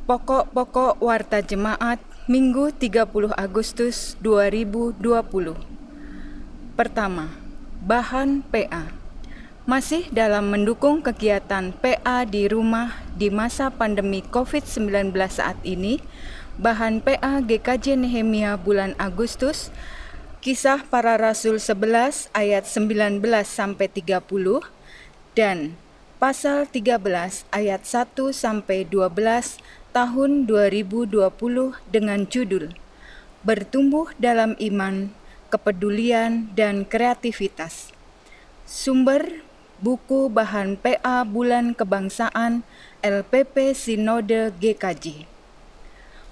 Pokok-pokok Warta Jemaat Minggu 30 Agustus 2020. Pertama, bahan PA. Masih dalam mendukung kegiatan PA di rumah di masa pandemi COVID-19 saat ini, bahan PA GKJ Nehemia bulan Agustus, Kisah Para Rasul 11 ayat 19 sampai 30 dan pasal 13 ayat 1 sampai 12 tahun 2020 dengan judul Bertumbuh dalam Iman, Kepedulian, dan Kreativitas. Sumber buku bahan PA Bulan Kebangsaan LPP Sinode GKJ.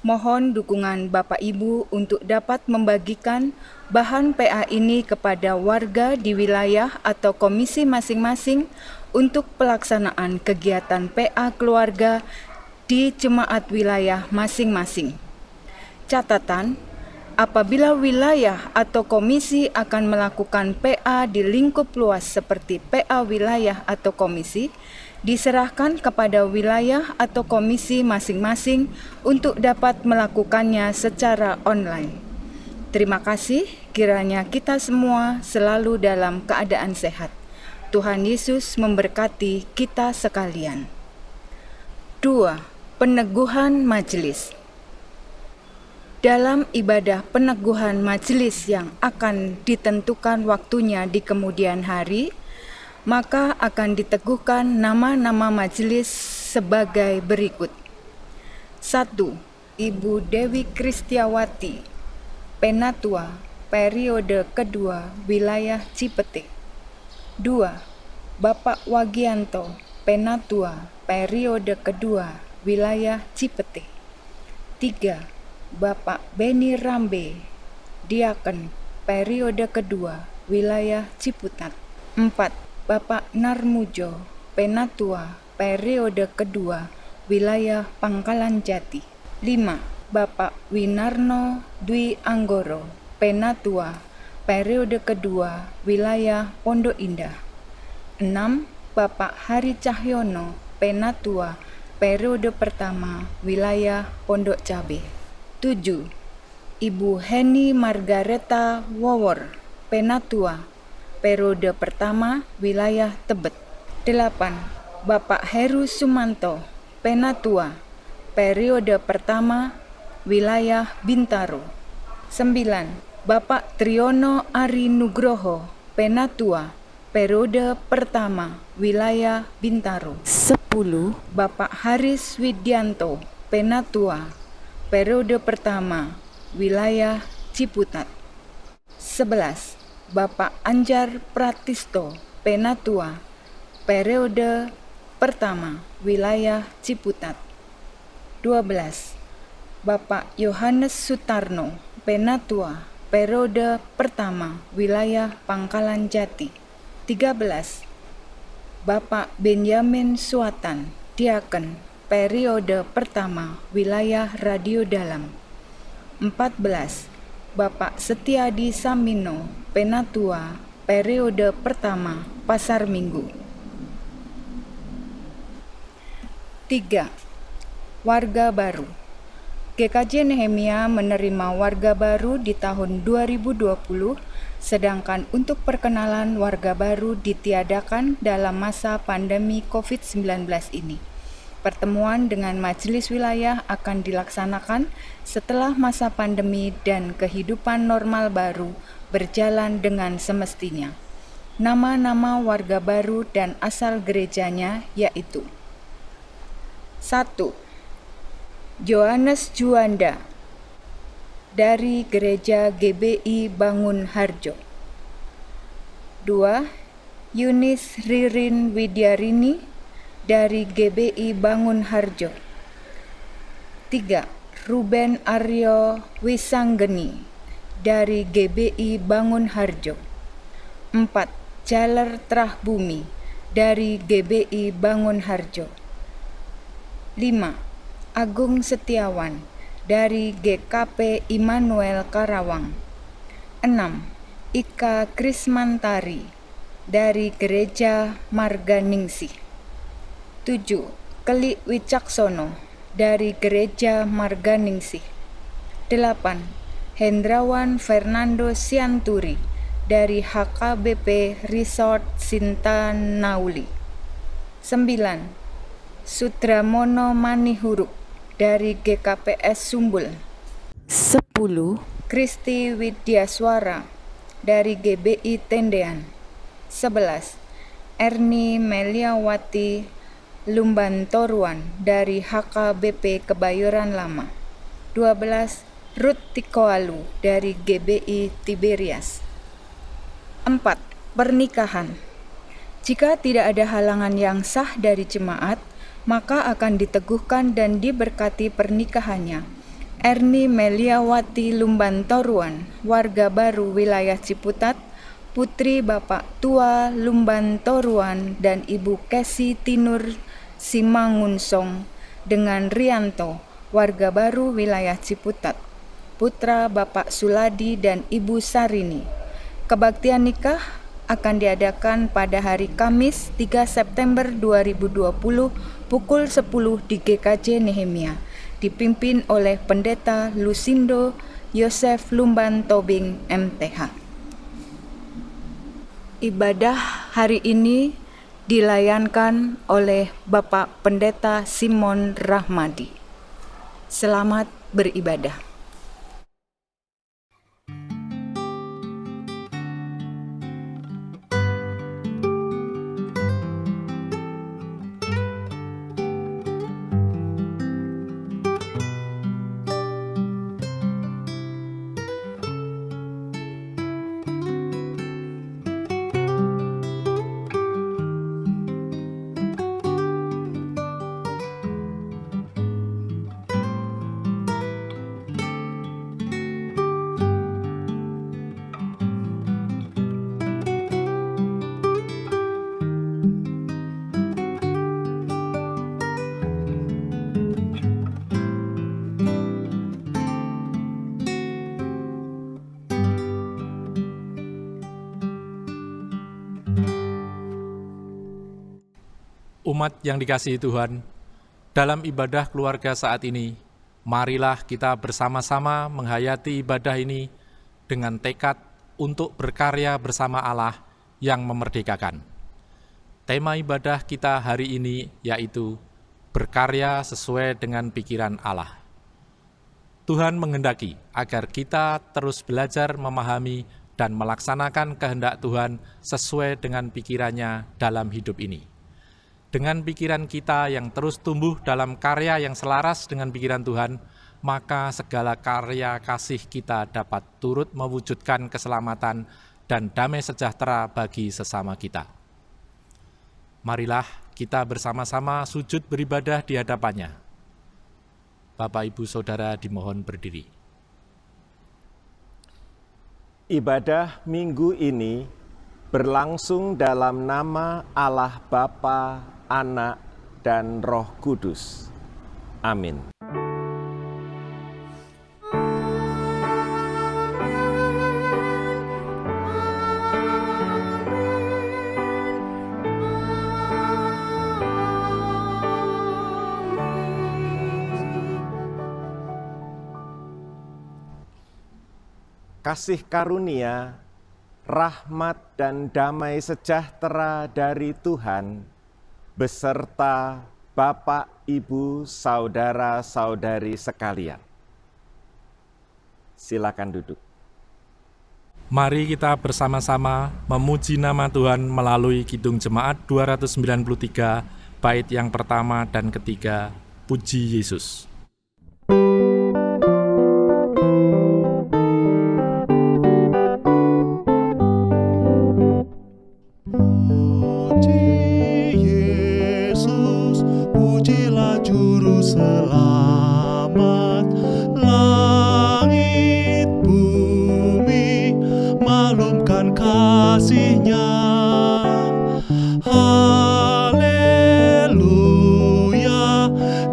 Mohon dukungan Bapak Ibu untuk dapat membagikan bahan PA ini kepada warga di wilayah atau komisi masing-masing untuk pelaksanaan kegiatan PA keluarga di jemaat wilayah masing-masing. Catatan, apabila wilayah atau komisi akan melakukan PA di lingkup luas seperti PA wilayah atau komisi, diserahkan kepada wilayah atau komisi masing-masing untuk dapat melakukannya secara online. Terima kasih, kiranya kita semua selalu dalam keadaan sehat. Tuhan Yesus memberkati kita sekalian. 2. Peneguhan majelis. Dalam ibadah peneguhan majelis yang akan ditentukan waktunya di kemudian hari, maka akan diteguhkan nama-nama majelis sebagai berikut. 1. Ibu Dewi Kristiawati, Penatua, periode kedua, wilayah Cipete. 2. Bapak Wagianto, Penatua, periode kedua, wilayah Cipete. 3. Bapak Beni Rambe, Diaken, periode kedua, wilayah Ciputat. 4. Bapak Narmujo, Penatua, periode kedua, wilayah Pangkalan Jati. 5. Bapak Winarno Dwi Anggoro, Penatua, periode kedua, wilayah Pondok Indah. 6. Bapak Hari Cahyono, Penatua, periode pertama, wilayah Pondok Cabe. 7. Ibu Heni Margareta Wowor, Penatua, periode pertama, wilayah Tebet. 8. Bapak Heru Sumanto, Penatua, periode pertama, wilayah Bintaro. 9. Bapak Triyono Ari Nugroho, Penatua, periode pertama, wilayah Bintaro. 10. Bapak Haris Widianto, Penatua, periode pertama, wilayah Ciputat. 11. Bapak Anjar Pratisto, Penatua, periode pertama, wilayah Ciputat. 12. Bapak Yohanes Sutarno, Penatua, periode pertama, wilayah Pangkalan Jati. 13. Bapak Benyamin Suatan, Diaken, periode pertama, wilayah Radio Dalam. 14. Bapak Setiadi Samino, Penatua, periode pertama, Pasar Minggu. 3. Warga baru. GKJ Nehemia menerima warga baru di tahun 2020, sedangkan untuk perkenalan warga baru ditiadakan dalam masa pandemi COVID-19 ini. Pertemuan dengan majelis wilayah akan dilaksanakan setelah masa pandemi dan kehidupan normal baru berjalan dengan semestinya. Nama-nama warga baru dan asal gerejanya yaitu: 1. Johannes Juanda dari Gereja GBI Bangun Harjo. 2. Yunis Ririn Widyarini dari GBI Bangun Harjo. 3. Ruben Aryo Wisanggeni dari GBI Bangun Harjo. 4. Jaler Trah Bumi dari GBI Bangun Harjo. 5. Agung Setiawan dari GKP Immanuel Karawang. 6. Ika Krismantari dari Gereja Marganingsih. 7. Kelik Wicaksono dari Gereja Marganingsih. 8. Hendrawan Fernando Sianturi dari HKBP Resort Sintanauli. 9. Sudramono Manihuruk dari GKPS Sumbul. 10. Kristi Widyaswara dari GBI Tendean. 11. Erni Meliawati Lumbantoruan dari HKBP Kebayoran Lama. 12. Ruth Tikoalu dari GBI Tiberias. 4. Pernikahan. Jika tidak ada halangan yang sah dari jemaat, maka akan diteguhkan dan diberkati pernikahannya. Erni Meliawati Lumbantoruan, warga baru wilayah Ciputat, putri Bapak Tua Lumbantoruan dan Ibu Kesi Tinur Simangunsong, dengan Rianto, warga baru wilayah Ciputat, putra Bapak Suladi dan Ibu Sarini. Kebaktian nikah akan diadakan pada hari Kamis 3 September 2020 pukul 10 di GKJ Nehemia, dipimpin oleh Pendeta Lusindo Yosef Lumban Tobing MTH. Ibadah hari ini dilayankan oleh Bapak Pendeta Simon Rahmadi. Selamat beribadah. Umat yang dikasihi Tuhan, dalam ibadah keluarga saat ini, marilah kita bersama-sama menghayati ibadah ini dengan tekad untuk berkarya bersama Allah yang memerdekakan. Tema ibadah kita hari ini yaitu berkarya sesuai dengan pikiran Allah. Tuhan menghendaki agar kita terus belajar memahami dan melaksanakan kehendak Tuhan sesuai dengan pikirannya dalam hidup ini. Dengan pikiran kita yang terus tumbuh dalam karya yang selaras dengan pikiran Tuhan, maka segala karya kasih kita dapat turut mewujudkan keselamatan dan damai sejahtera bagi sesama kita. Marilah kita bersama-sama sujud beribadah di hadapannya. Bapak, Ibu, Saudara dimohon berdiri. Ibadah minggu ini berlangsung dalam nama Allah Bapa, Anak, dan Roh Kudus. Amin. Kasih karunia, rahmat dan damai sejahtera dari Tuhan beserta Bapak, Ibu, saudara-saudari sekalian. Silakan duduk. Mari kita bersama-sama memuji nama Tuhan melalui Kidung Jemaat 293, bait yang pertama dan ketiga, Puji Yesus. Selamat langit bumi maklumkan kasih-Nya. Haleluya,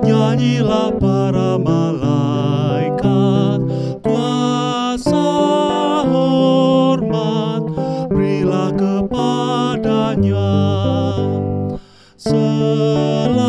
nyanyilah para malaikat, kuasa hormat berilah kepadanya. Selamanya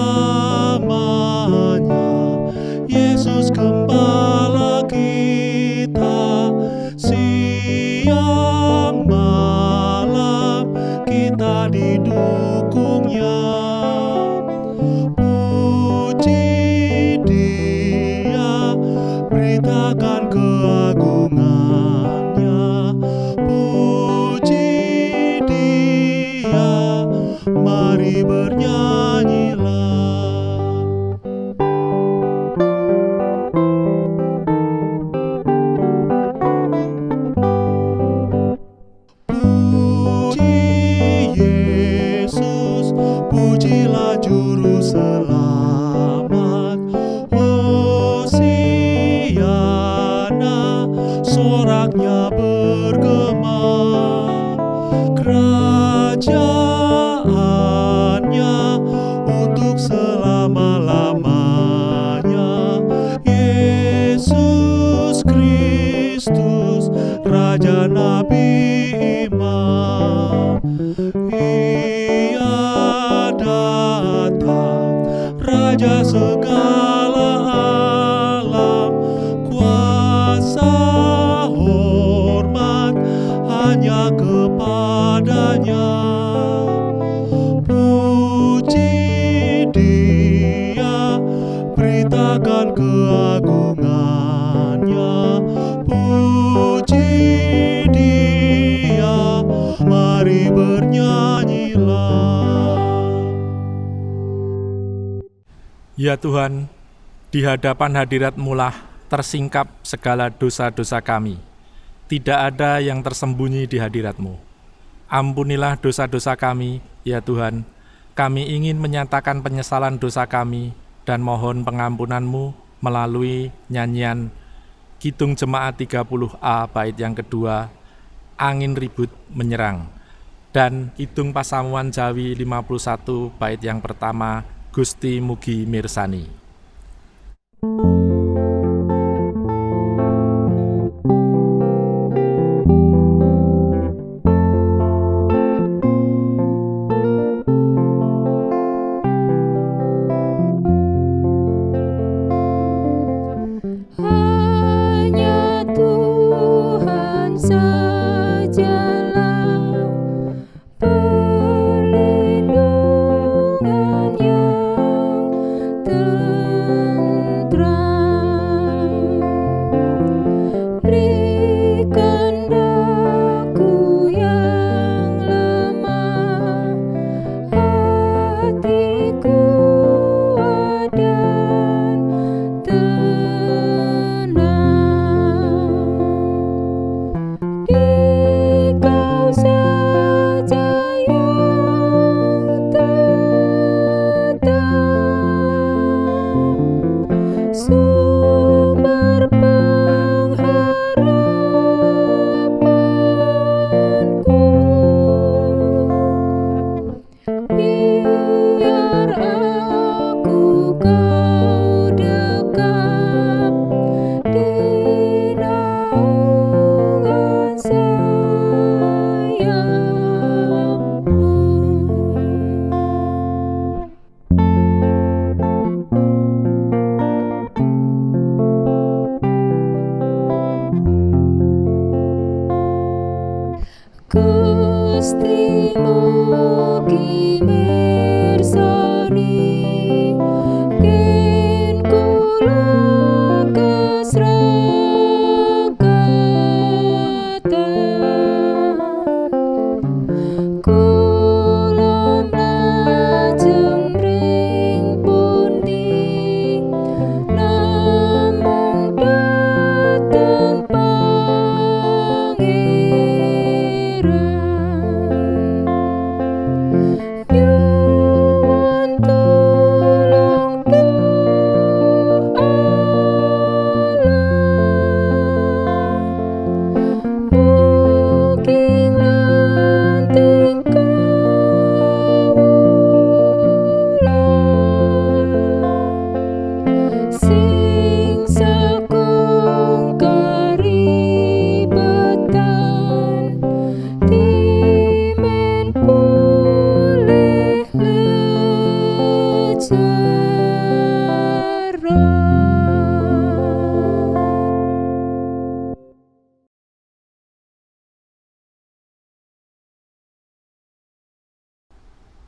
nyatakan keagungannya. Puji Dia, mari bernyanyilah. Ya Tuhan, di hadapan hadirat-Mu lah tersingkap segala dosa-dosa kami. Tidak ada yang tersembunyi di hadirat-Mu. Ampunilah dosa-dosa kami, ya Tuhan. Kami ingin menyatakan penyesalan dosa kami dan mohon pengampunan-Mu melalui nyanyian Kidung Jemaat 30A bait yang kedua, Angin Ribut Menyerang, dan Kidung Pasamuan Jawi 51 bait yang pertama, Gusti Mugi Mirsani. Hanya Tuhan sajalah perlindungan yang tentram. Berikan daku yang lemah, hatiku kuat dan tenang. Di Kau saja yang tetap, sumber pengharapanku. Biar aku Kau dekap di naungan sayap-Mu. Gusti Mugi mirsani, yen kula kasragatan. Kula mlajeng ring pundi, namung dhateng Pangeran. Nyuwun tulung Duh Allah, mugi nglanting kawula sing sakung karibetan, dimen pulih lecara.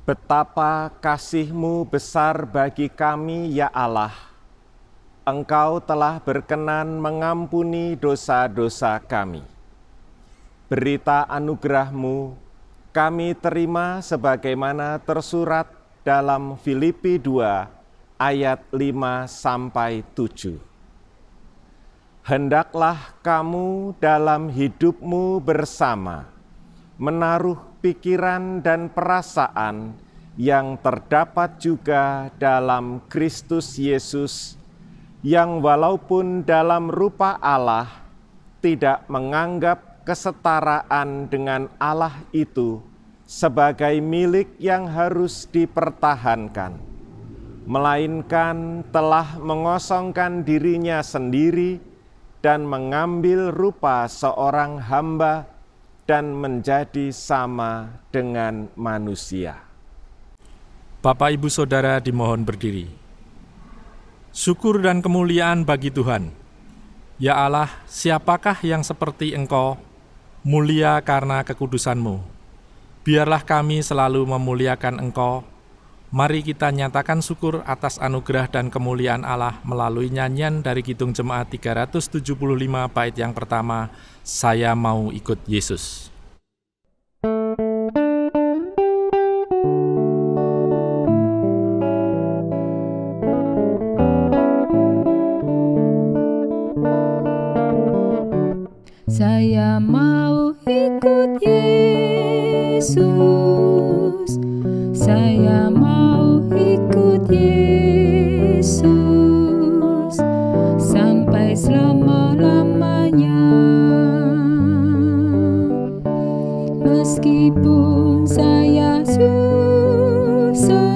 Betapa kasih-Mu besar bagi kami, ya Allah. Engkau telah berkenan mengampuni dosa-dosa kami. Berita anugerah-Mu kami terima sebagaimana tersurat dalam Filipi 2 ayat 5-7. Hendaklah kamu dalam hidup-Mu bersama menaruh pikiran dan perasaan yang terdapat juga dalam Kristus Yesus, yang walaupun dalam rupa Allah tidak menganggap kesetaraan dengan Allah itu sebagai milik yang harus dipertahankan, melainkan telah mengosongkan dirinya sendiri dan mengambil rupa seorang hamba dan menjadi sama dengan manusia. Bapak, Ibu, Saudara dimohon berdiri. Syukur dan kemuliaan bagi Tuhan. Ya Allah, siapakah yang seperti Engkau, mulia karena kekudusan-Mu. Biarlah kami selalu memuliakan Engkau, Mari kita nyatakan syukur atas anugerah dan kemuliaan Allah melalui nyanyian dari Kidung Jemaat 375 bait yang pertama, Saya Mau Ikut Yesus. Saya mau ikut Yesus, saya mau ikut Yesus sampai selama-lamanya. Meskipun saya susah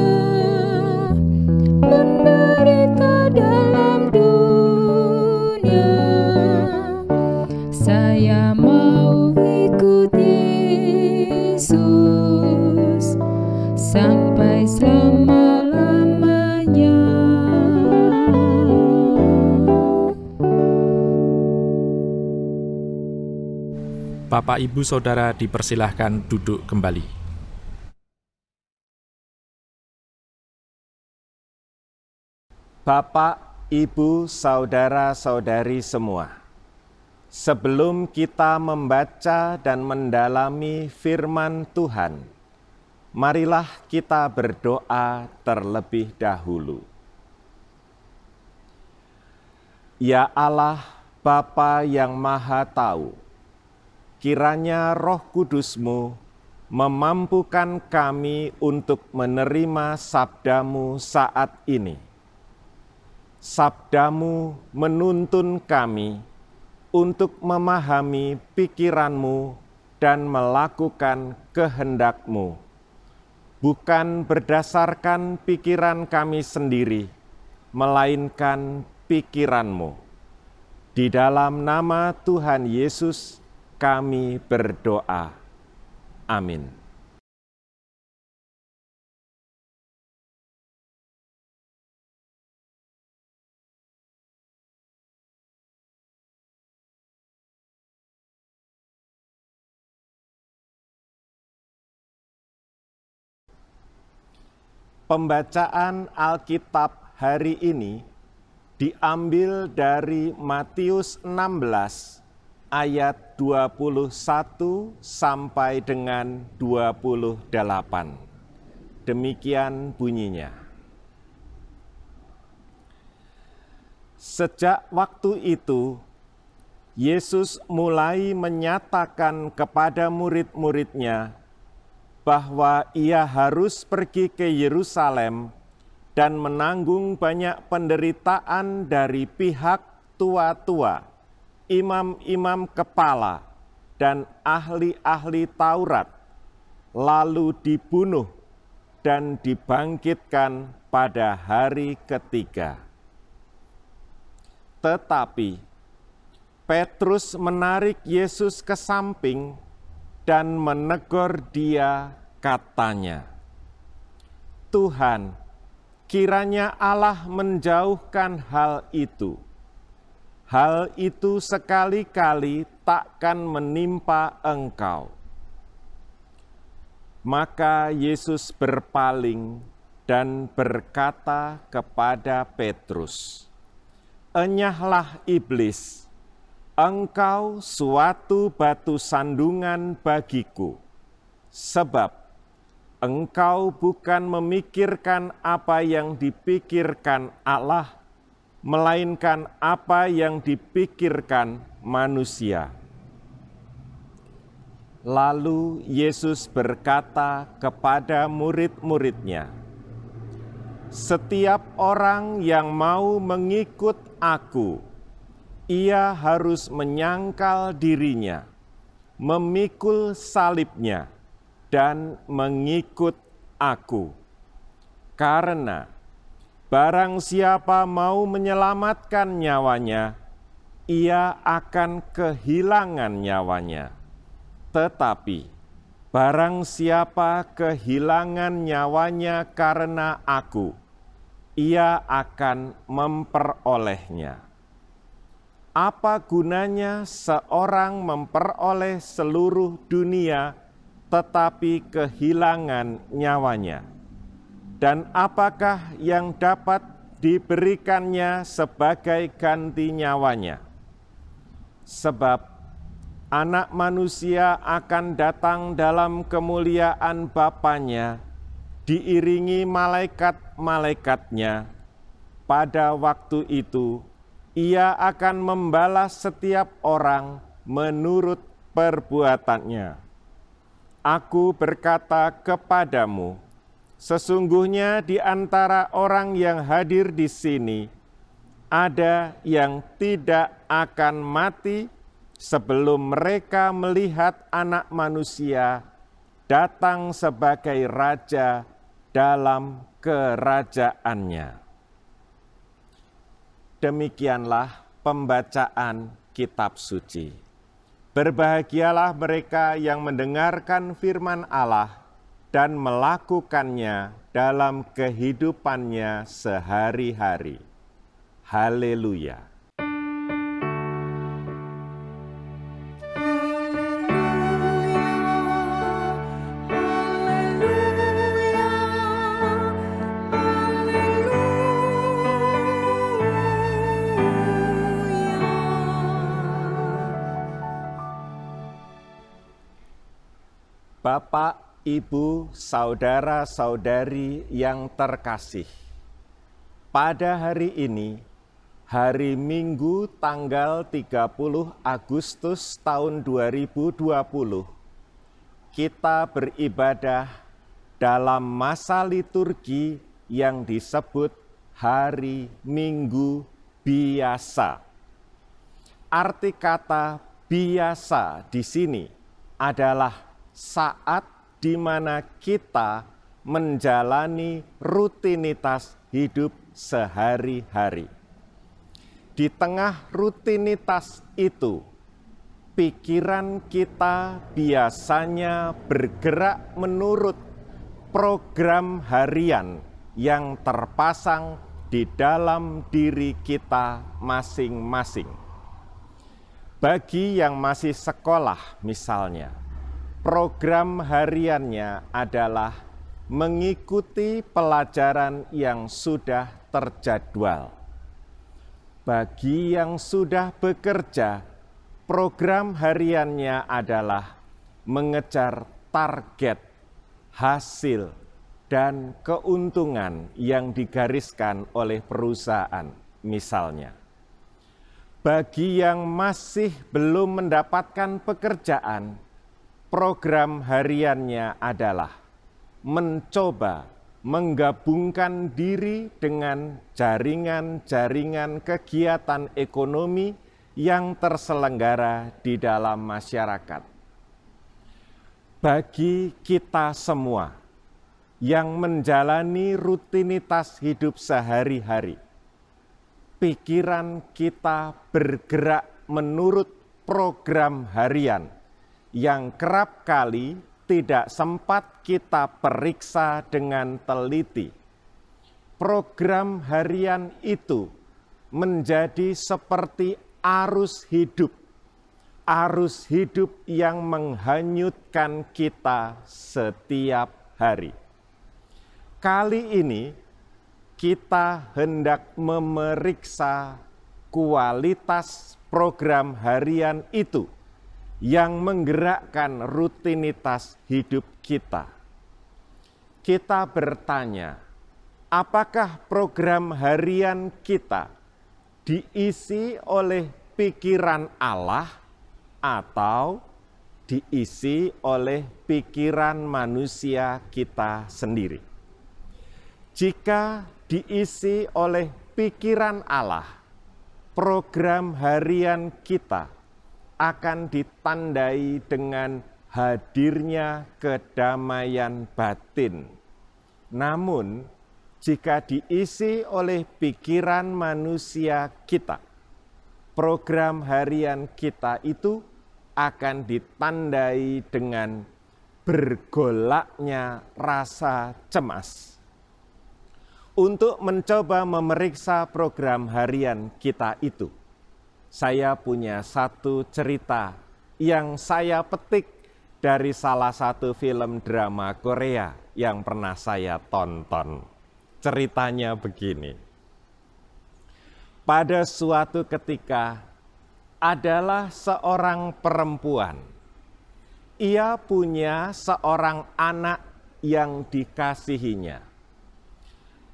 menderita dalam dunia, saya mau ikut Yesus sampai selama-lamanya. Bapak, Ibu, Saudara dipersilahkan duduk kembali. Bapak, Ibu, saudara-saudari semua, sebelum kita membaca dan mendalami firman Tuhan, marilah kita berdoa terlebih dahulu. Ya Allah, Bapa yang Maha Tahu, kiranya Roh Kudus-Mu memampukan kami untuk menerima sabda-Mu saat ini. Sabda-Mu menuntun kami untuk memahami pikiran-Mu dan melakukan kehendak-Mu, bukan berdasarkan pikiran kami sendiri, melainkan pikiran-Mu. Di dalam nama Tuhan Yesus kami berdoa. Amin. Pembacaan Alkitab hari ini diambil dari Matius 16 ayat 21 sampai dengan 28. Demikian bunyinya. Sejak waktu itu, Yesus mulai menyatakan kepada murid-muridnya bahwa ia harus pergi ke Yerusalem dan menanggung banyak penderitaan dari pihak tua-tua, imam-imam kepala, dan ahli-ahli Taurat, lalu dibunuh dan dibangkitkan pada hari ketiga. Tetapi Petrus menarik Yesus ke samping dan menegur dia, katanya, "Tuhan, kiranya Allah menjauhkan hal itu. Hal itu sekali-kali takkan menimpa engkau." Maka Yesus berpaling dan berkata kepada Petrus, "Enyahlah iblis, engkau suatu batu sandungan bagiku, sebab engkau bukan memikirkan apa yang dipikirkan Allah, melainkan apa yang dipikirkan manusia." Lalu Yesus berkata kepada murid-muridnya, "Setiap orang yang mau mengikut Aku, ia harus menyangkal dirinya, memikul salibnya, dan mengikut Aku. Karena barang siapa mau menyelamatkan nyawanya, ia akan kehilangan nyawanya. Tetapi barang siapa kehilangan nyawanya karena Aku, ia akan memperolehnya. Apa gunanya seorang memperoleh seluruh dunia tetapi kehilangan nyawanya? Dan apakah yang dapat diberikannya sebagai ganti nyawanya? Sebab Anak Manusia akan datang dalam kemuliaan Bapanya, diiringi malaikat-malaikatnya. Pada waktu itu, Ia akan membalas setiap orang menurut perbuatannya. Aku berkata kepadamu, sesungguhnya di antara orang yang hadir di sini, ada yang tidak akan mati sebelum mereka melihat Anak Manusia datang sebagai Raja dalam kerajaannya. Demikianlah pembacaan Kitab Suci. Berbahagialah mereka yang mendengarkan firman Allah dan melakukannya dalam kehidupannya sehari-hari. Haleluya! Bapak, Ibu, saudara-saudari yang terkasih, pada hari ini, hari Minggu tanggal 30 Agustus tahun 2020, kita beribadah dalam masa liturgi yang disebut Hari Minggu Biasa. Arti kata biasa di sini adalah saat di mana kita menjalani rutinitas hidup sehari-hari. Di tengah rutinitas itu, pikiran kita biasanya bergerak menurut program harian yang terpasang di dalam diri kita masing-masing. Bagi yang masih sekolah misalnya, program hariannya adalah mengikuti pelajaran yang sudah terjadwal. Bagi yang sudah bekerja, program hariannya adalah mengejar target, hasil, dan keuntungan yang digariskan oleh perusahaan, misalnya. Bagi yang masih belum mendapatkan pekerjaan, program hariannya adalah mencoba menggabungkan diri dengan jaringan-jaringan kegiatan ekonomi yang terselenggara di dalam masyarakat. Bagi kita semua yang menjalani rutinitas hidup sehari-hari, pikiran kita bergerak menurut program harian yang kerap kali tidak sempat kita periksa dengan teliti. Program harian itu menjadi seperti arus hidup yang menghanyutkan kita setiap hari. Kali ini kita hendak memeriksa kualitas program harian itu yang menggerakkan rutinitas hidup kita. Kita bertanya, apakah program harian kita diisi oleh pikiran Allah atau diisi oleh pikiran manusia kita sendiri? Jika diisi oleh pikiran Allah, program harian kita akan ditandai dengan hadirnya kedamaian batin. Namun, jika diisi oleh pikiran manusia kita, program harian kita itu akan ditandai dengan bergolaknya rasa cemas. Untuk mencoba memeriksa program harian kita itu, saya punya satu cerita yang saya petik dari salah satu film drama Korea yang pernah saya tonton. Ceritanya begini. Pada suatu ketika adalah seorang perempuan. Ia punya seorang anak yang dikasihinya.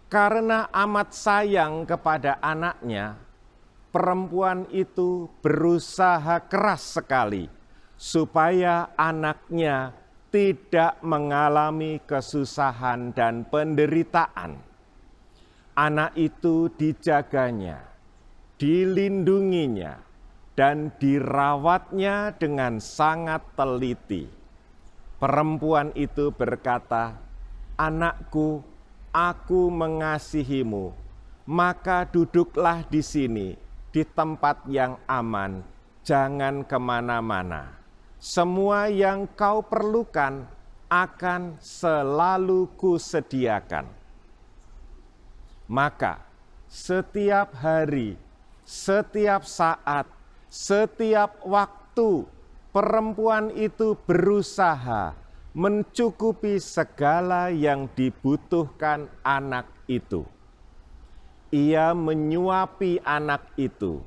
Karena amat sayang kepada anaknya, perempuan itu berusaha keras sekali supaya anaknya tidak mengalami kesusahan dan penderitaan. Anak itu dijaganya, dilindunginya, dan dirawatnya dengan sangat teliti. Perempuan itu berkata, "Anakku, aku mengasihimu, maka duduklah di sini, di tempat yang aman, jangan kemana-mana. Semua yang kau perlukan akan selalu kusediakan." Maka setiap hari, setiap saat, setiap waktu, perempuan itu berusaha mencukupi segala yang dibutuhkan anak itu. Ia menyuapi anak itu.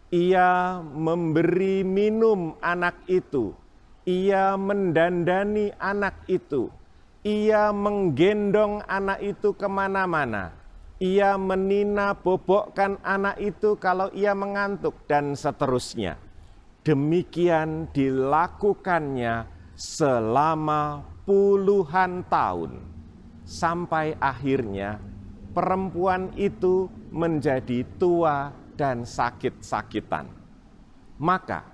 Ia memberi minum anak itu. Ia mendandani anak itu. Ia menggendong anak itu kemana-mana. Ia menina bobokkan anak itu kalau ia mengantuk dan seterusnya. Demikian dilakukannya selama puluhan tahun, sampai akhirnya perempuan itu menjadi tua dan sakit-sakitan. Maka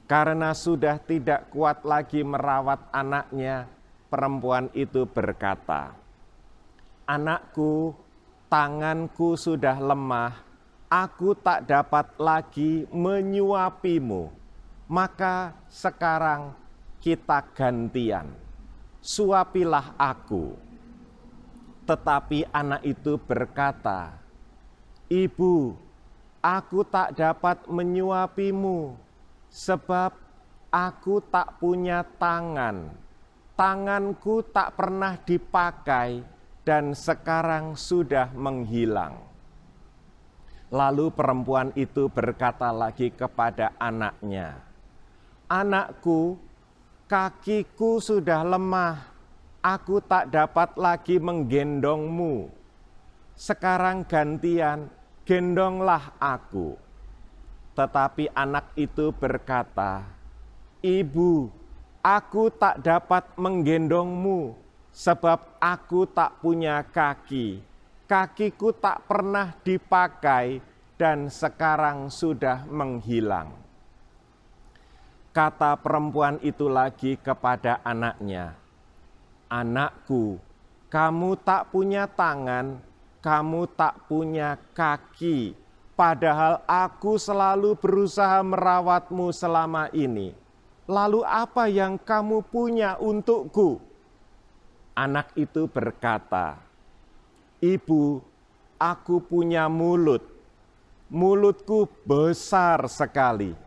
karena sudah tidak kuat lagi merawat anaknya, perempuan itu berkata, "Anakku, tanganku sudah lemah, aku tak dapat lagi menyuapimu. Maka sekarang kita gantian, suapilah aku." Tetapi anak itu berkata, "Ibu, aku tak dapat menyuapimu, sebab aku tak punya tangan. Tanganku tak pernah dipakai dan sekarang sudah menghilang." Lalu perempuan itu berkata lagi kepada anaknya, "Anakku, kakiku sudah lemah, aku tak dapat lagi menggendongmu. Sekarang gantian, gendonglah aku." Tetapi anak itu berkata, "Ibu, aku tak dapat menggendongmu, sebab aku tak punya kaki. Kakiku tak pernah dipakai dan sekarang sudah menghilang." Kata perempuan itu lagi kepada anaknya, "Anakku, kamu tak punya tangan, kamu tak punya kaki, padahal aku selalu berusaha merawatmu selama ini. Lalu apa yang kamu punya untukku?" Anak itu berkata, "Ibu, aku punya mulut. Mulutku besar sekali.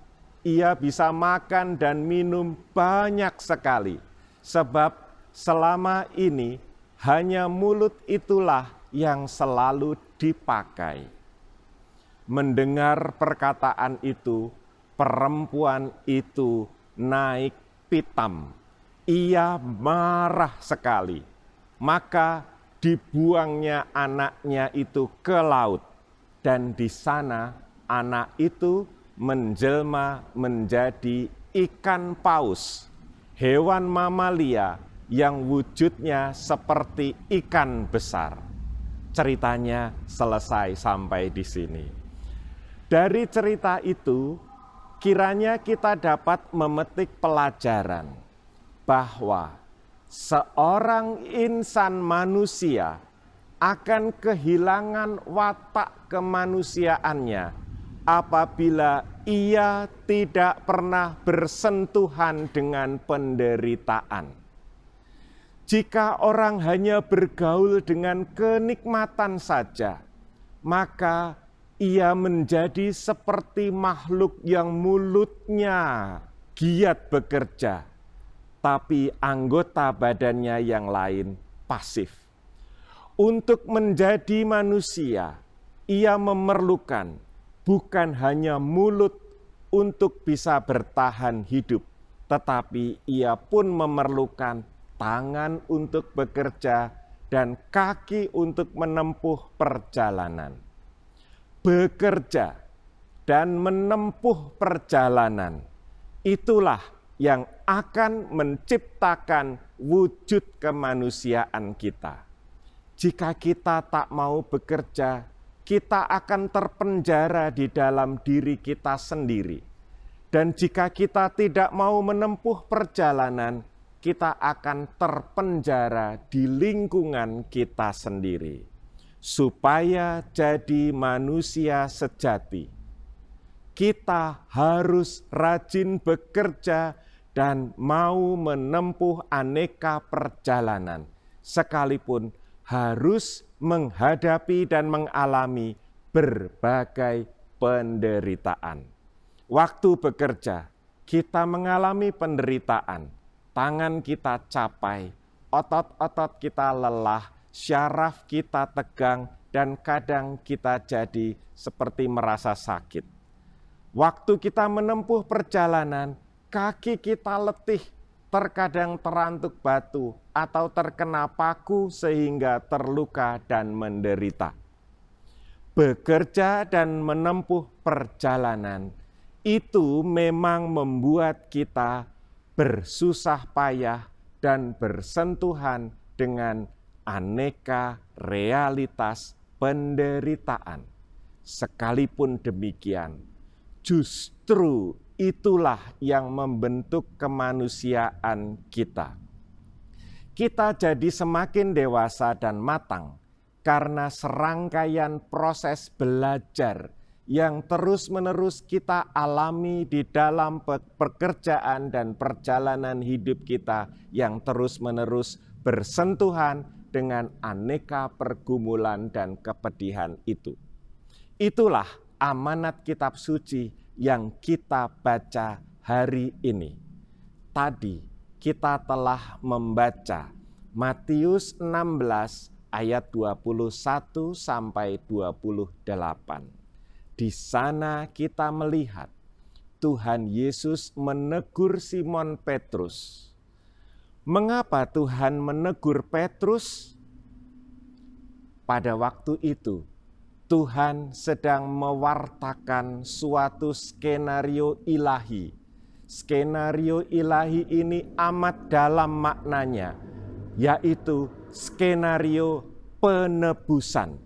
Ia bisa makan dan minum banyak sekali. Sebab selama ini hanya mulut itulah yang selalu dipakai." Mendengar perkataan itu, perempuan itu naik pitam. Ia marah sekali. Maka dibuangnya anaknya itu ke laut. Dan di sana anak itu menjelma menjadi ikan paus, hewan mamalia yang wujudnya seperti ikan besar. Ceritanya selesai sampai di sini. Dari cerita itu, kiranya kita dapat memetik pelajaran bahwa seorang insan manusia akan kehilangan watak kemanusiaannya apabila ia tidak pernah bersentuhan dengan penderitaan. Jika orang hanya bergaul dengan kenikmatan saja, maka ia menjadi seperti makhluk yang mulutnya giat bekerja, tetapi anggota badannya yang lain pasif. Untuk menjadi manusia, ia memerlukan bukan hanya mulut untuk bisa bertahan hidup, tetapi ia pun memerlukan tangan untuk bekerja dan kaki untuk menempuh perjalanan. Bekerja dan menempuh perjalanan, itulah yang akan menciptakan wujud kemanusiaan kita. Jika kita tak mau bekerja, kita akan terpenjara di dalam diri kita sendiri. Dan jika kita tidak mau menempuh perjalanan, kita akan terpenjara di lingkungan kita sendiri. Supaya jadi manusia sejati, kita harus rajin bekerja dan mau menempuh aneka perjalanan, sekalipun harus menghadapi dan mengalami berbagai penderitaan. Waktu bekerja, kita mengalami penderitaan, tangan kita capai, otot-otot kita lelah, syaraf kita tegang, dan kadang kita jadi seperti merasa sakit. Waktu kita menempuh perjalanan, kaki kita letih, terkadang terantuk batu atau terkena paku sehingga terluka dan menderita. Bekerja dan menempuh perjalanan itu memang membuat kita bersusah payah dan bersentuhan dengan aneka realitas penderitaan. Sekalipun demikian, justru itulah yang membentuk kemanusiaan kita. Kita jadi semakin dewasa dan matang karena serangkaian proses belajar yang terus-menerus kita alami di dalam pekerjaan dan perjalanan hidup kita yang terus-menerus bersentuhan dengan aneka pergumulan dan kepedihan itu. Itulah amanat kitab suci yang kita baca hari ini. Tadi kita telah membaca Matius 16 ayat 21 sampai 28. Di sana kita melihat Tuhan Yesus menegur Simon Petrus. Mengapa Tuhan menegur Petrus? Pada waktu itu, Tuhan sedang mewartakan suatu skenario ilahi. Skenario ilahi ini amat dalam maknanya, yaitu skenario penebusan.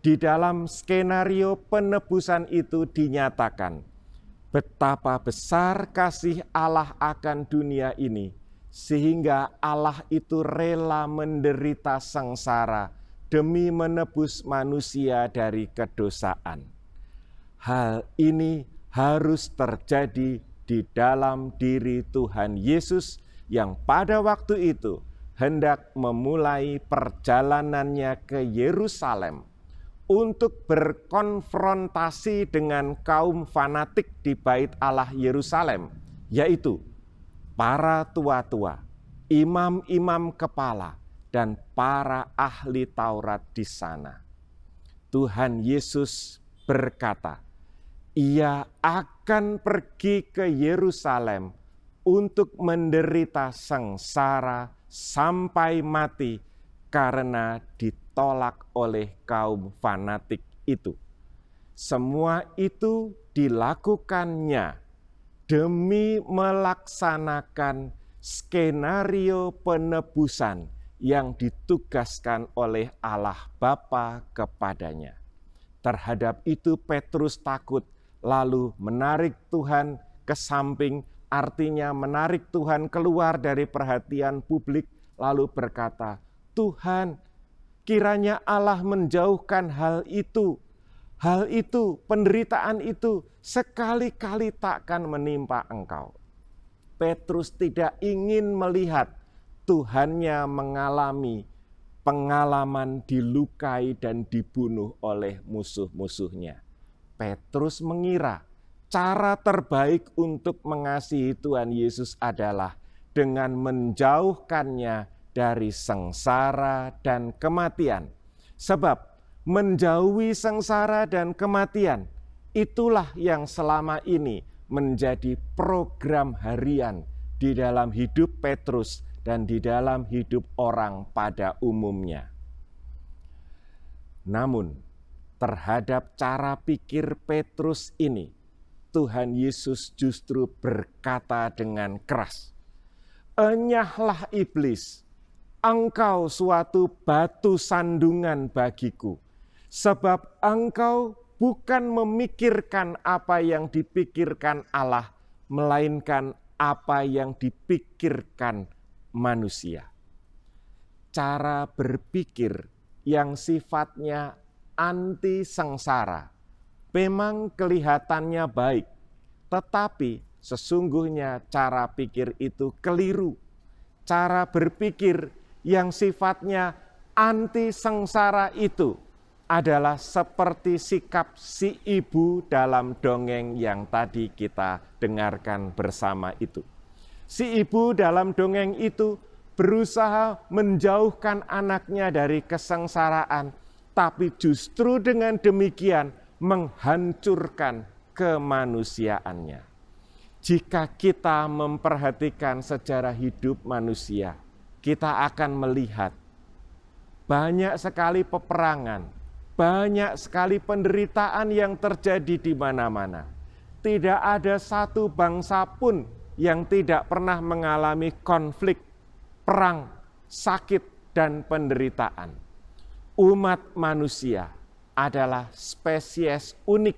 Di dalam skenario penebusan itu dinyatakan betapa besar kasih Allah akan dunia ini, sehingga Allah itu rela menderita sengsara demi menebus manusia dari kedosaan. Hal ini harus terjadi di dalam diri Tuhan Yesus yang pada waktu itu hendak memulai perjalanannya ke Yerusalem untuk berkonfrontasi dengan kaum fanatik di Bait Allah Yerusalem, yaitu para tua-tua, imam-imam kepala, dan para ahli Taurat di sana. Tuhan Yesus berkata, Ia akan pergi ke Yerusalem untuk menderita sengsara sampai mati karena ditolak oleh kaum fanatik itu. Semua itu dilakukannya demi melaksanakan skenario penebusan yang ditugaskan oleh Allah Bapa kepadanya. Terhadap itu Petrus takut, lalu menarik Tuhan ke samping, artinya menarik Tuhan keluar dari perhatian publik, lalu berkata, Tuhan, kiranya Allah menjauhkan hal itu, penderitaan itu, sekali-kali takkan menimpa engkau. Petrus tidak ingin melihat Tuhannya mengalami pengalaman dilukai dan dibunuh oleh musuh-musuhnya. Petrus mengira cara terbaik untuk mengasihi Tuhan Yesus adalah dengan menjauhkannya dari sengsara dan kematian. Sebab menjauhi sengsara dan kematian, itulah yang selama ini menjadi program harian di dalam hidup Petrus dan di dalam hidup orang pada umumnya. Namun, terhadap cara pikir Petrus ini, Tuhan Yesus justru berkata dengan keras, "Enyahlah iblis, engkau suatu batu sandungan bagiku, sebab engkau bukan memikirkan apa yang dipikirkan Allah, melainkan apa yang dipikirkan manusia." Cara berpikir yang sifatnya anti sengsara memang kelihatannya baik, tetapi sesungguhnya cara pikir itu keliru. Cara berpikir yang sifatnya anti sengsara itu adalah seperti sikap si ibu dalam dongeng yang tadi kita dengarkan bersama itu. Si ibu dalam dongeng itu berusaha menjauhkan anaknya dari kesengsaraan, tapi justru dengan demikian menghancurkan kemanusiaannya. Jika kita memperhatikan sejarah hidup manusia, kita akan melihat banyak sekali peperangan, banyak sekali penderitaan yang terjadi di mana-mana. Tidak ada satu bangsa pun yang tidak pernah mengalami konflik, perang, sakit, dan penderitaan. Umat manusia adalah spesies unik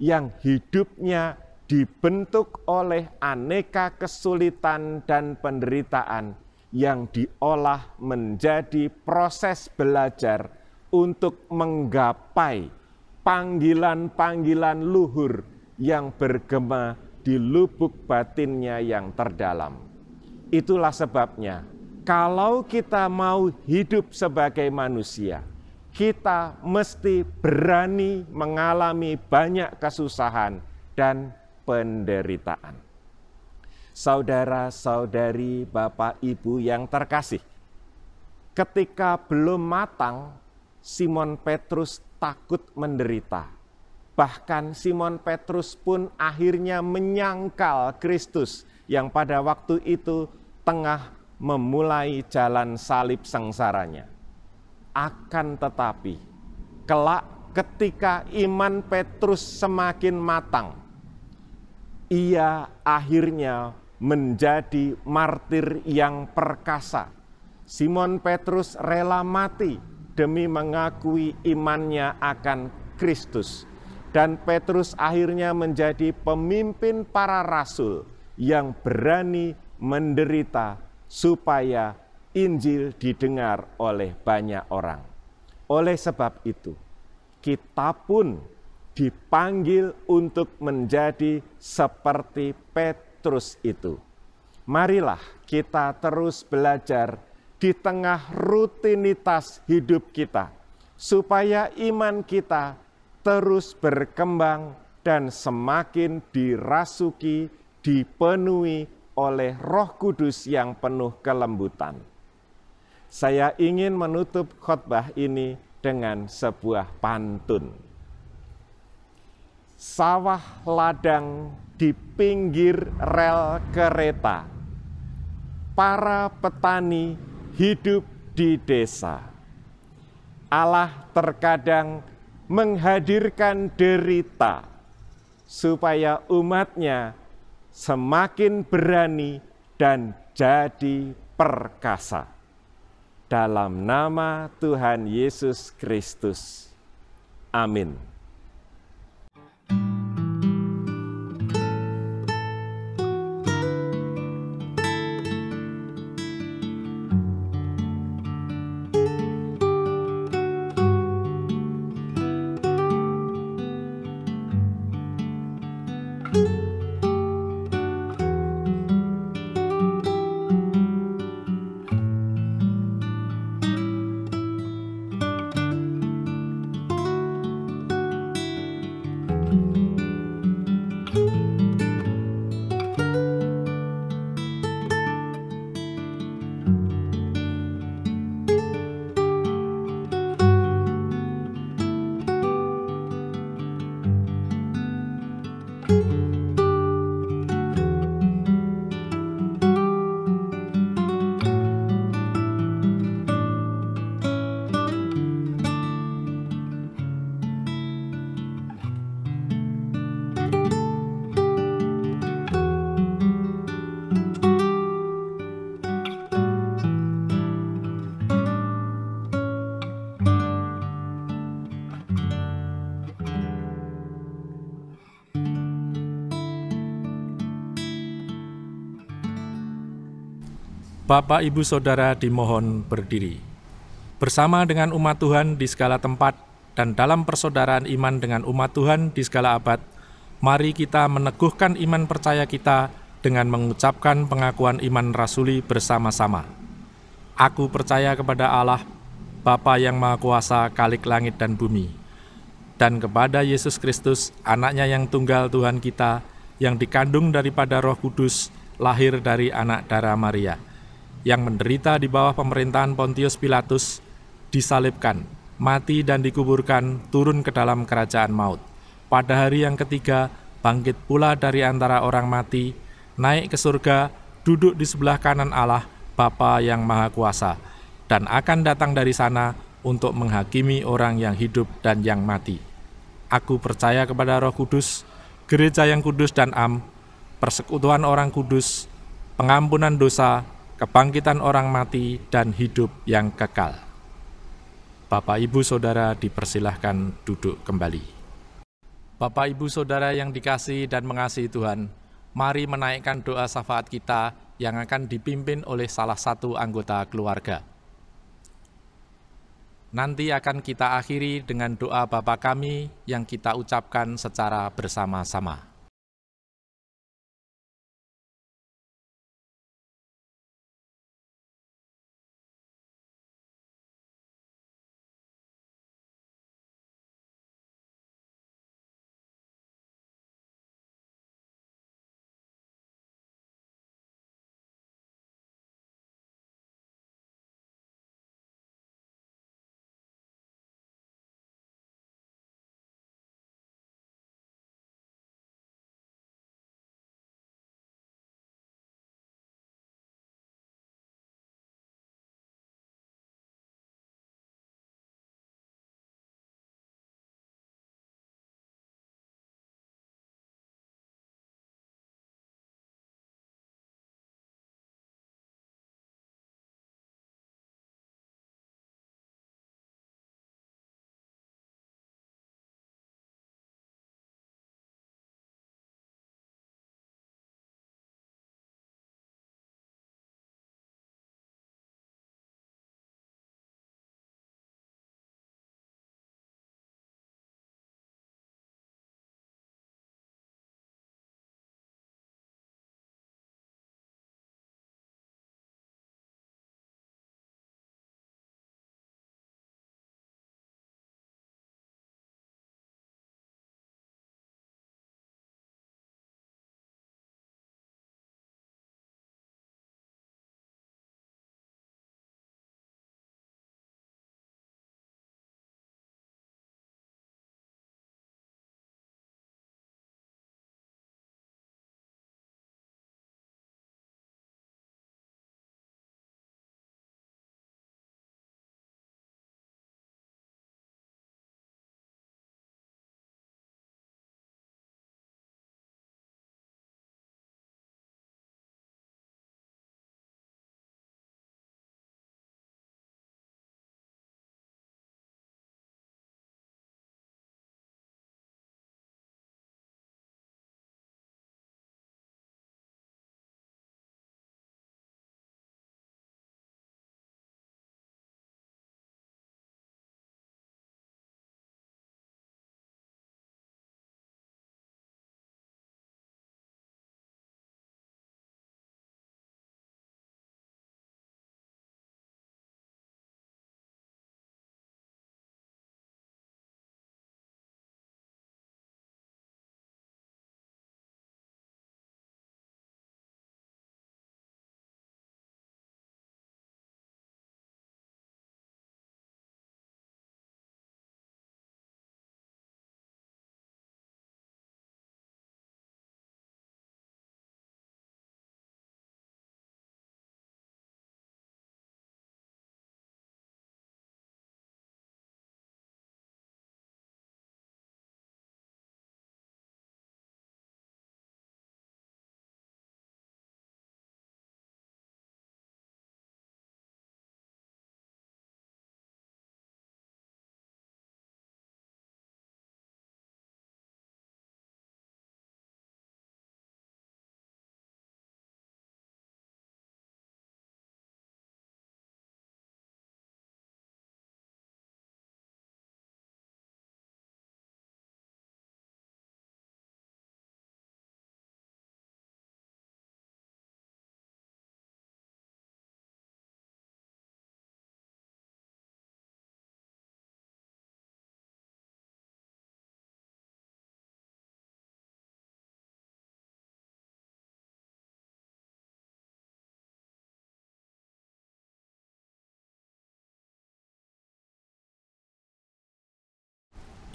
yang hidupnya dibentuk oleh aneka kesulitan dan penderitaan yang diolah menjadi proses belajar untuk menggapai panggilan-panggilan luhur yang bergema di lubuk batinnya yang terdalam. Itulah sebabnya, kalau kita mau hidup sebagai manusia, kita mesti berani mengalami banyak kesusahan dan penderitaan. Saudara-saudari, Bapak, Ibu yang terkasih, ketika belum matang, Simon Petrus takut menderita. Bahkan Simon Petrus pun akhirnya menyangkal Kristus yang pada waktu itu tengah memulai jalan salib sengsaranya. Akan tetapi, kelak ketika iman Petrus semakin matang, ia akhirnya menjadi martir yang perkasa. Simon Petrus rela mati demi mengakui imannya akan Kristus. Dan Petrus akhirnya menjadi pemimpin para rasul yang berani menderita supaya Injil didengar oleh banyak orang. Oleh sebab itu, kita pun dipanggil untuk menjadi seperti Petrus itu. Marilah kita terus belajar di tengah rutinitas hidup kita, supaya iman kita terus berkembang dan semakin dirasuki, dipenuhi oleh Roh Kudus yang penuh kelembutan. Saya ingin menutup khotbah ini dengan sebuah pantun. Sawah ladang di pinggir rel kereta, para petani hidup di desa. Allah terkadang menghadirkan derita supaya umatnya semakin berani dan jadi perkasa. Dalam nama Tuhan Yesus Kristus. Amin. Bapak, Ibu, Saudara dimohon berdiri. Bersama dengan umat Tuhan di segala tempat dan dalam persaudaraan iman dengan umat Tuhan di segala abad, mari kita meneguhkan iman percaya kita dengan mengucapkan pengakuan iman rasuli bersama-sama. Aku percaya kepada Allah, Bapa yang Maha Kuasa, Khalik langit dan bumi, dan kepada Yesus Kristus, anaknya yang tunggal Tuhan kita, yang dikandung daripada Roh Kudus, lahir dari anak darah Maria, yang menderita di bawah pemerintahan Pontius Pilatus, disalibkan, mati dan dikuburkan, turun ke dalam kerajaan maut. Pada hari yang ketiga, bangkit pula dari antara orang mati, naik ke surga, duduk di sebelah kanan Allah, Bapa yang Maha Kuasa, dan akan datang dari sana untuk menghakimi orang yang hidup dan yang mati. Aku percaya kepada Roh Kudus, gereja yang kudus dan am, persekutuan orang kudus, pengampunan dosa, kebangkitan orang mati, dan hidup yang kekal. Bapak, Ibu, Saudara dipersilahkan duduk kembali. Bapak, Ibu, Saudara yang dikasihi dan mengasihi Tuhan, mari menaikkan doa syafaat kita yang akan dipimpin oleh salah satu anggota keluarga. Nanti akan kita akhiri dengan doa Bapa kami yang kita ucapkan secara bersama-sama.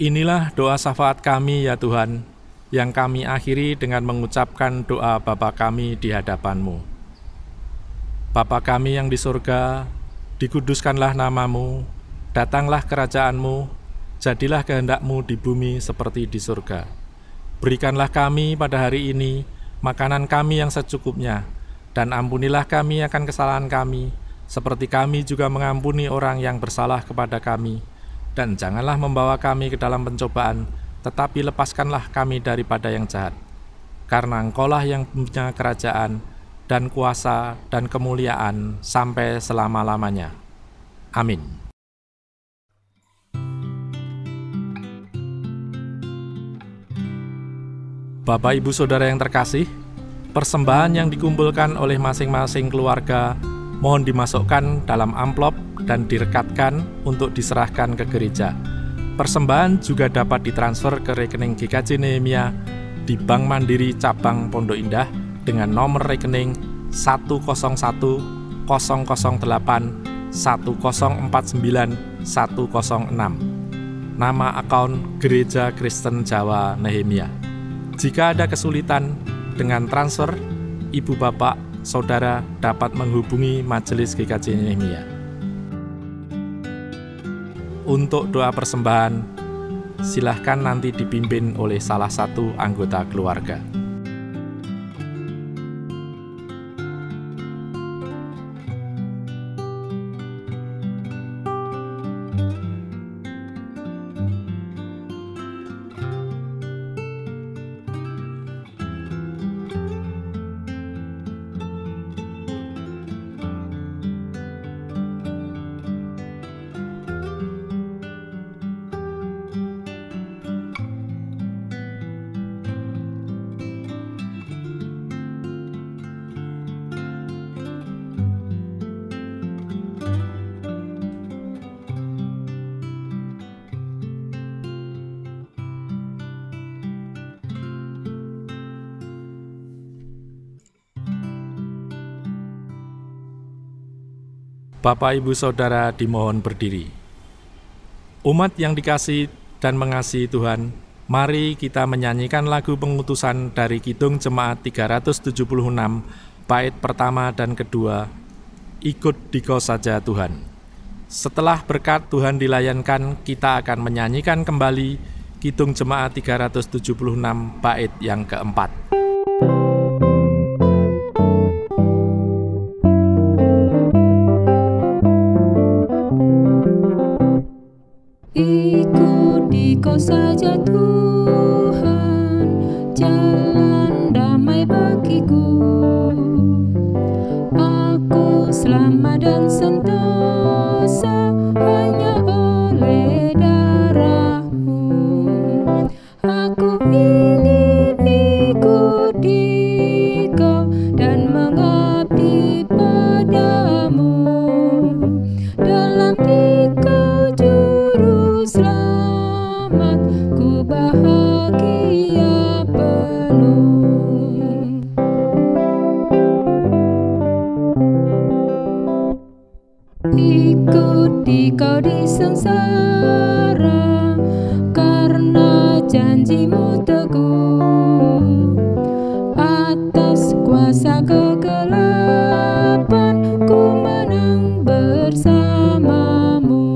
Inilah doa syafaat kami ya Tuhan, yang kami akhiri dengan mengucapkan doa Bapa kami di hadapan-Mu. Bapa kami yang di surga, dikuduskanlah nama-Mu, datanglah kerajaan-Mu, jadilah kehendak-Mu di bumi seperti di surga. Berikanlah kami pada hari ini makanan kami yang secukupnya, dan ampunilah kami akan kesalahan kami, seperti kami juga mengampuni orang yang bersalah kepada kami. Dan janganlah membawa kami ke dalam pencobaan, tetapi lepaskanlah kami daripada yang jahat. Karena Engkaulah yang punya kerajaan, dan kuasa, dan kemuliaan, sampai selama-lamanya. Amin. Bapak, Ibu, Saudara yang terkasih, persembahan yang dikumpulkan oleh masing-masing keluarga mohon dimasukkan dalam amplop dan direkatkan untuk diserahkan ke gereja. Persembahan juga dapat ditransfer ke rekening GKJ Nehemia di Bank Mandiri Cabang Pondok Indah dengan nomor rekening 101 008 1049 106. Nama akun Gereja Kristen Jawa Nehemia. Jika ada kesulitan dengan transfer, Ibu Bapak, Saudara dapat menghubungi Majelis GKJ Nehemia. Untuk doa persembahan, silahkan nanti dipimpin oleh salah satu anggota keluarga. Bapak, Ibu, Saudara dimohon berdiri. Umat yang dikasihi dan mengasihi Tuhan, mari kita menyanyikan lagu pengutusan dari Kidung Jemaat 376, bait pertama dan kedua, Ikut Dikau Saja Tuhan. Setelah berkat Tuhan dilayankan, kita akan menyanyikan kembali Kidung Jemaat 376, bait yang keempat. Ikut Dikau saja Tuhan, jalan damai bagiku. Aku selamat dan sentosa hanya oleh darah-Mu. Aku ingin ikut Dikau dan mengabdi padamu. Dalam Dikau Juru Selamat, ku bahagia penuh. Ikut Dikau di sengsara, karena janji-Mu teguh. Atas kuasa kegelapan, ku menang bersama-Mu.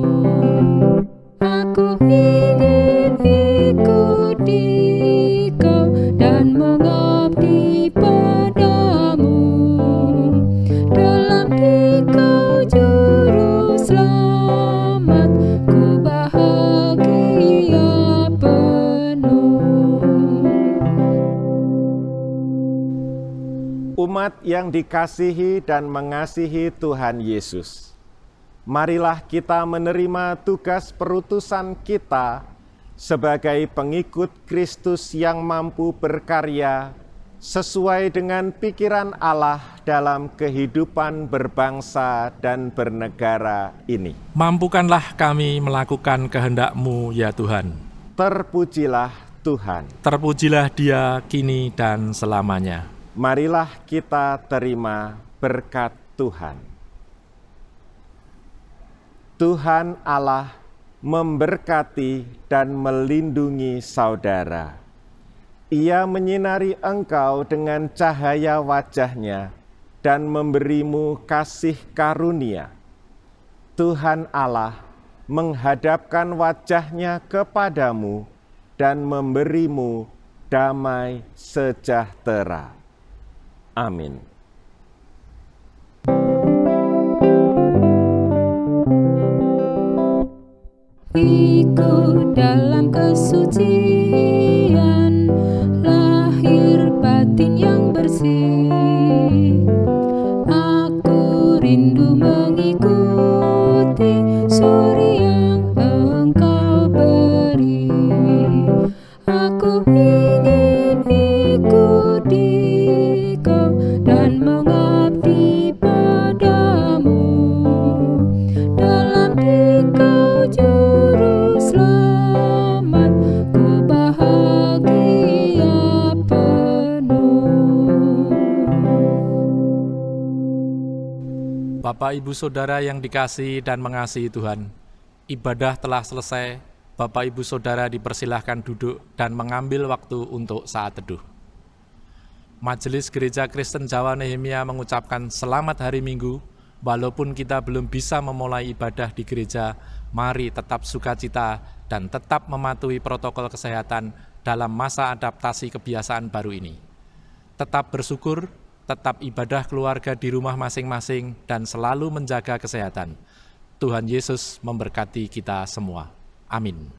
Aku ingin ikut Dikau dan mengabdi padamu. Dalam Dikau Juru Selamat, ku bahagia penuh. Umat yang dikasihi dan mengasihi Tuhan Yesus, marilah kita menerima tugas perutusan kita sebagai pengikut Kristus yang mampu berkarya sesuai dengan pikiran Allah dalam kehidupan berbangsa dan bernegara ini. Mampukanlah kami melakukan kehendak-Mu ya Tuhan. Terpujilah Tuhan. Terpujilah Dia kini dan selamanya. Marilah kita terima berkat Tuhan. Tuhan Allah memberkati dan melindungi saudara. Ia menyinari engkau dengan cahaya wajah-Nya dan memberimu kasih karunia. Tuhan Allah menghadapkan wajah-Nya kepadamu dan memberimu damai sejahtera. Amin. Ikut dalam kesucian, lahir batin yang bersih. Aku rindu mengikuti suri yang Engkau beri. Aku ingin ikut Dikau dan mengabdi padamu. Dalam Dikau Juru Selamat, ku bahagia penuh. Bapak Ibu Saudara yang dikasihi dan mengasihi Tuhan, ibadah telah selesai. Bapak Ibu Saudara dipersilahkan duduk dan mengambil waktu untuk saat teduh. Majelis Gereja Kristen Jawa Nehemia mengucapkan selamat hari Minggu. Walaupun kita belum bisa memulai ibadah di gereja, mari tetap sukacita dan tetap mematuhi protokol kesehatan dalam masa adaptasi kebiasaan baru ini. Tetap bersyukur, tetap ibadah keluarga di rumah masing-masing, dan selalu menjaga kesehatan. Tuhan Yesus memberkati kita semua. Amin.